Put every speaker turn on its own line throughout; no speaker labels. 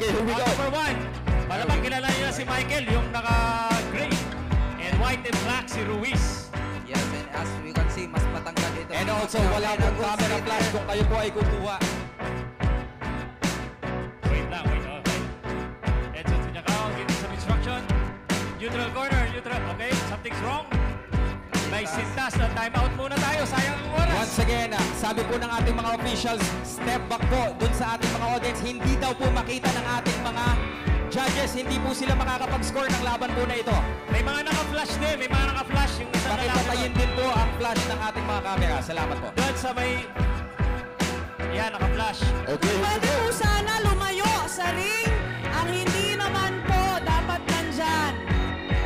Okay, here we go.
Number 1. Malamang kilala niyo na si Michael, yung naka-gray. And white and black si Ruiz.
Yes, and as we can see, mas patangkad ito.
And also, wala pong camera flash kung kayo po ay kukuha.
Wait lang, wait. Okay. Edson Sunyakao, giving some instruction. Neutral corner, neutral. Okay, something's wrong. May sintas na timeout muna tayo. Sayang ang oras.
Once again, sabi po ng ating mga officials, step back po dun sa ating mga audience. Hindi daw po makita ng ating mga judges. Hindi po sila makakapag-score ng laban po na ito.
May mga naka-flash din. May mga naka-flash. Yung isang
Pakipatayin din po ang flash ng ating mga camera. Salamat po.
doon sa may... Yan, naka-flash.
Okay, here we
Pwede
go.
po sana lumayo sa ring. Ang hindi naman po dapat nandyan.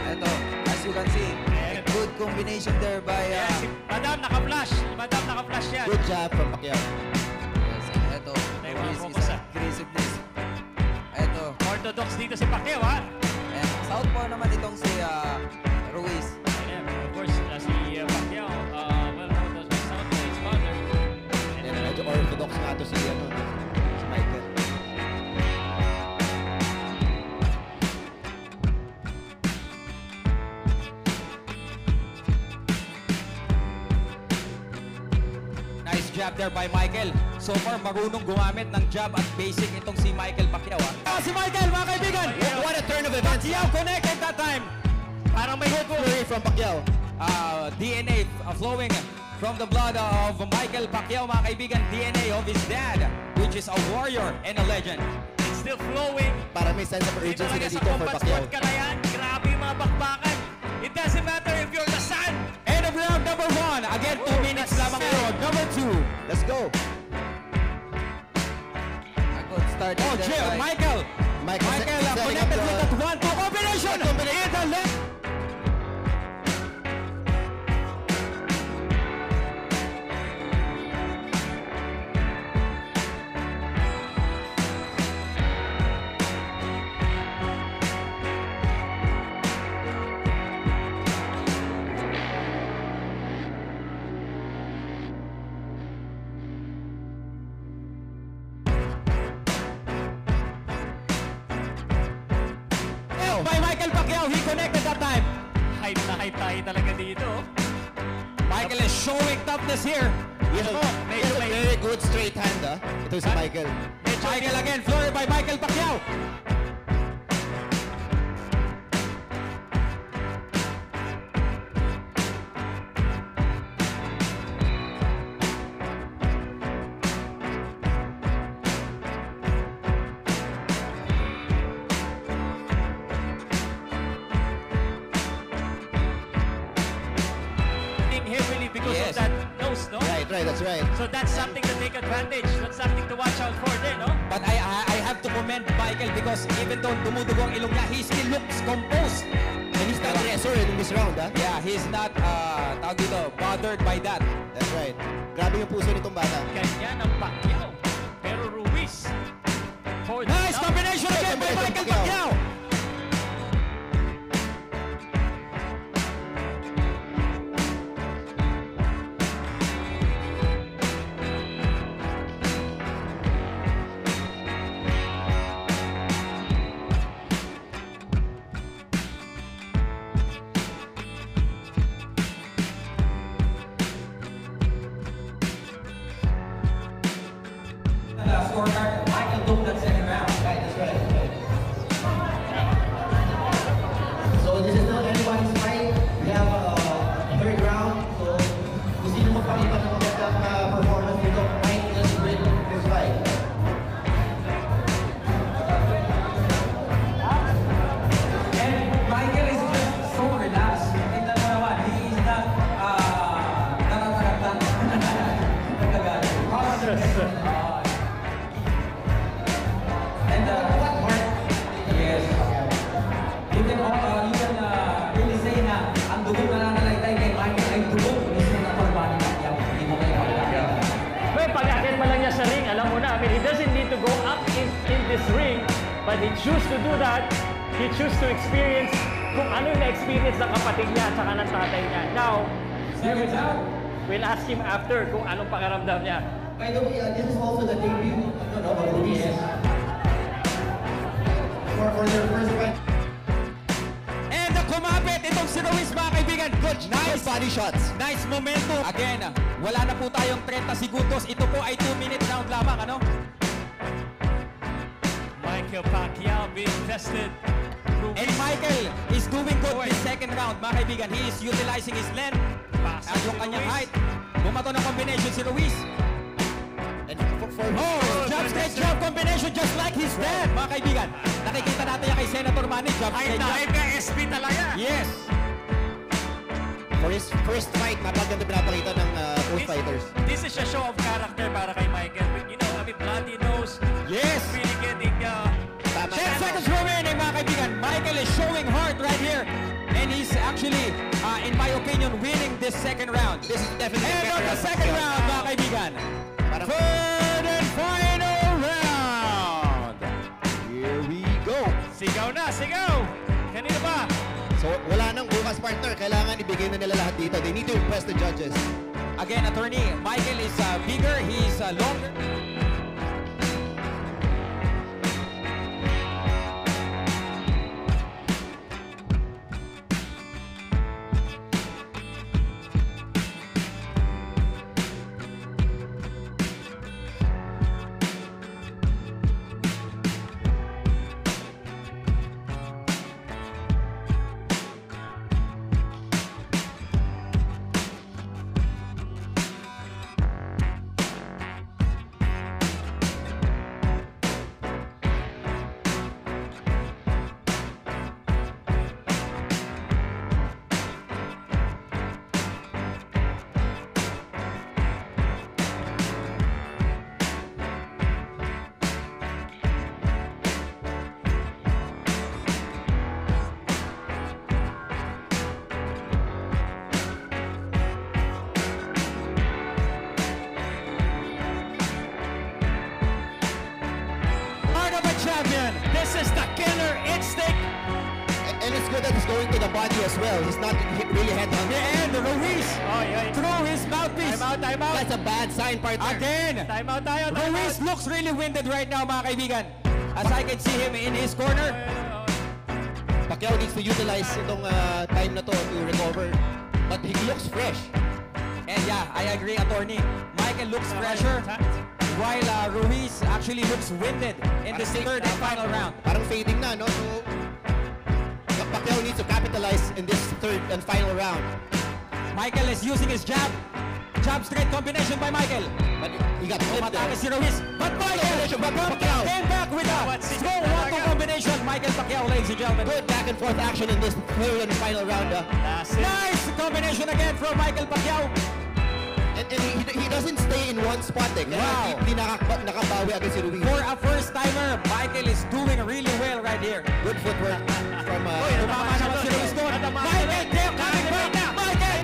Ito, as you can see, a good combination there by...
Yes, si Madam naka-flash. Madam naka-flash yan.
Good job from Pacquiao.
Yes, ito,
Tayo mga
Ruiz
focus,
is aggressiveness. Ito,
Orthodox dito si Pacquiao, ha?
and southpaw naman itong si Ruiz.
And of course, si Pacquiao, well known as Southpaw, his father.
And medyo orthodox nga ito si Michael.
Nice jab there by Michael. So far, marunong gumamit ng jab at basic itong si Michael Pacquiao. Si Michael, mga kaibigan!
What a turn of events.
Pacquiao connected that time.
Parang may
Good flurry from Pacquiao.
DNA flowing from the blood of Michael Pacquiao, mga kaibigan. DNA of his dad, which is a warrior and a legend.
It's still flowing.
Para may sense of
Dito
urgency na
talaga sa
dito for
combat
Pacquiao.
sport ka na yan. Grabe yung mga bakbakan. It doesn't matter if you're the son.
End of round number 1. Again, 2 minutes lamang ito. Number 2.
Let's go.
A good start
Oh,
there
Jill,
by...
Michael.
Michael
Michael
setting up
connected with that
the...
1-2 combination. And the left. By Michael Pacquiao, he connected that time.
Hype na hype tayo talaga dito.
Michael is showing toughness here.
Yes,
Medyo
yes, a
may-
very good straight hand, Ito si Michael.
Michael again, flurry by Michael Pacquiao.
Heavily because
Yes.
of that nose, no?
Right, that's right.
So that's something to take advantage. That's something to watch out for there, no?
But I have to commend Michael because even though dumudugo ang ilong niya, he still looks composed.
And he's not aggressor in this round,
Yeah, he's not tawag dito, bothered by that.
That's right. Grabe yung puso nitong bata.
Ganyan ang Pacquiao. Pero Ruiz. For the
Nice combination again by Michael Pacquiao. Scorecard, Michael took that second round.
Right, that's right. So this is not anyone's fight. We have a third round. So kung sino magpakita ng magandang performance dito, might just win this fight.
And Michael is just so relaxed. Tingnan mo naman, he is not natataratan. And what part? Yes. You can really say na ang dugong nananalaytay kay Michael ay dugong mismo na pagbani na niya. Hindi mo kayo magkakaya.
Well, pag-akit pa lang niya sa ring, alam mo na, I mean, he doesn't need to go up in this ring, but he choose to do that. He choose to experience kung ano yung na-experience ng kapatid niya at saka ng tatay niya. Now, we'll ask him after kung anong pakiramdam niya.
By the way, this is also the debut of Ruiz. for their first fight.
And kumapit itong si Ruiz, mga kaibigan. Good, nice
body shots.
Nice momentum. Again, wala na po tayong 30 segundos. Ito po ay 2-minute round lamang, ano?
Michael Pacquiao being tested.
And Michael is doing good this second round, mga kaibigan. He is utilizing his length at yung kanyang height. Bumato ng combination si Ruiz.
And
Jab straight jab combination just like his dad, mga kaibigan. Nakikita natin yan kay Senator Manny. Jab straight jab.
ka SB talaga.
Yes.
for his first fight, napaganda pinapakita ng both fighters.
This is a show of character para kay Michael. You know, I mean, bloody nose.
Yes.
Really getting...
10 seconds remaining, mga kaibigan. Michael is showing heart right here. And he's actually, in my opinion, winning this second round.
This is definitely
And on
better
the second round, mga kaibigan.
Parang-
Third and final round.
Here we go.
Sigaw na, sigaw! Kanino ba?
So wala nang bukas, partner. Kailangan ibigay na nila lahat dito. They need to impress the judges.
Again, attorney, Michael is bigger, he's longer. Champion. This is the killer instinct.
And it's good that he's going to the body as well. He's not really head-on.
And Ruiz
Oy.
through his mouthpiece.
Time out.
That's a bad sign, partner.
Again.
Time out tayo, time
Ruiz
out.
looks really winded right now, mga kaibigan. As I can see him in his corner.
Pacquiao needs to utilize itong time na to to recover. But he looks fresh.
And yeah, I agree, attorney. Michael looks fresher, while Ruiz actually looks winded in this third and final round.
Parang fading na, no? So, Pacquiao needs to capitalize in this third and final round.
Michael is using his jab. Jab straight combination by Michael.
But he got flipped
Umatake
there.
si Ruiz. But
Combination by
Michael
Pacquiao.
came back with a strong one-two combination. Michael Pacquiao, ladies and gentlemen.
Good back and forth action in this third and final round.
That's it.
Nice combination again from Michael Pacquiao.
And he doesn't stay in one spot. Eh. Kaya
Wow.
hindi nakabawi agad si Ruiz.
For a first-timer, Michael is doing really well right here.
Good footwork from...
Tumama naman si Ruiz doon. Michael, they're coming back now. Michael!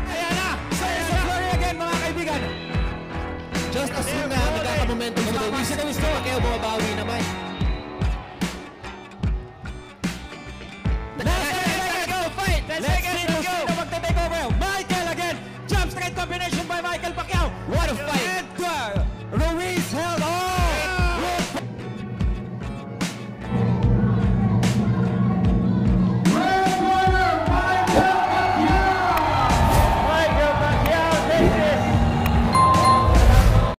Ayan na! Says the flurry again, mga kaibigan.
Just as soon na nagkaka-momentum si Ruiz, Pacquiao bumabawi naman.